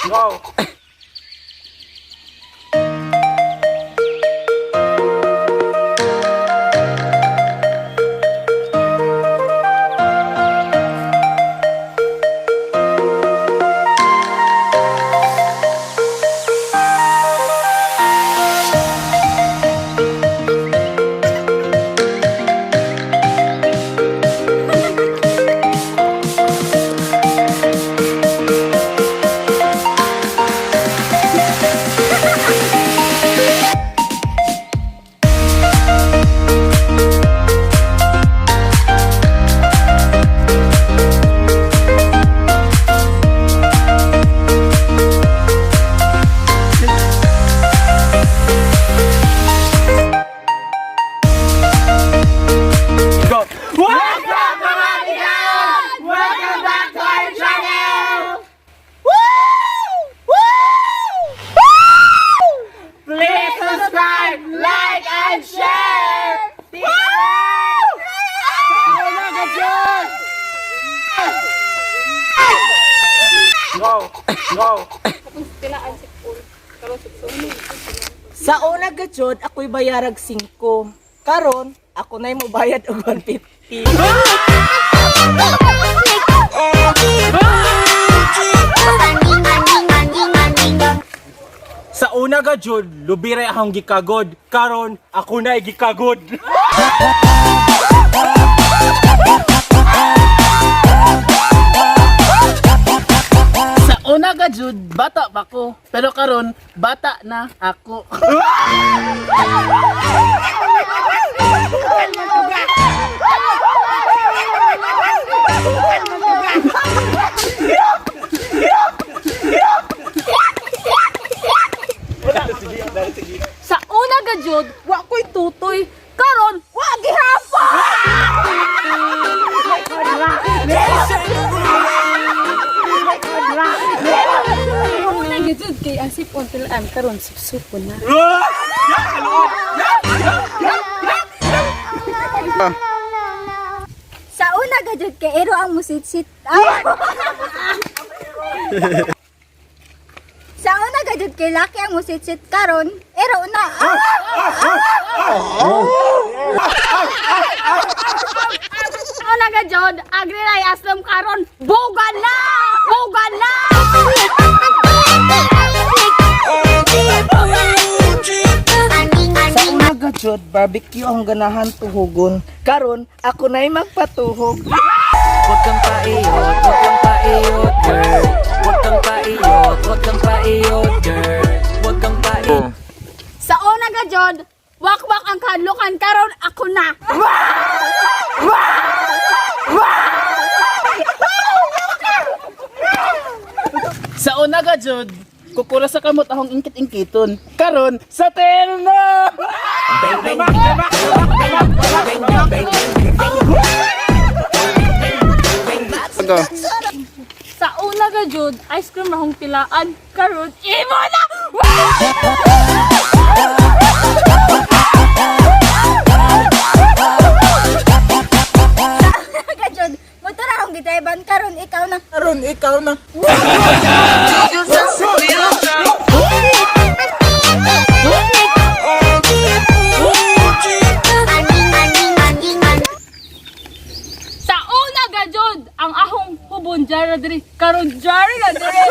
Go! Go! Go! Sa una gajud ako'y bayarag 5. Karon ako na'y mobayad og 150. Sa una ga jud, lubire akong gikagod. Karon ako na gikagod. Sa una ga jud, bata pa ko. Pero karon bata na ako. Sa una gajud, wa ko'y tutoy. Karon, wa gihapon! Una gajud kay asip until karon supsupon na. Sa una gajud kay ero ang musitsit. Sa una gajud kay laki ang musitsit karon, ero na. Una gajud, agri ray aslom karon. Bugan na! Bugan na! Sa una gajud barbecue ang ganahan tuhugon. Karon ako na'y magpatuhog. Huwag kang paiyot, huwag kang paiyot, girl. Huwag kang paiyot, huwag kang paiyot, girl. Huwag kang paiyot. Sa una gajud, wak-wak ang kadlukan karon ako na. Sa una ga jud, kukura sa kamot akong ingkit-ingkiton. Karon sa terno. Sa una gajud, ice cream rahong pilaan. Karon, imo na! Gajud, motor akong gidriban karon ikaw na. Karon ikaw na. Sa una gajud, ang ahong hubon jara diri. Karon jari na diri.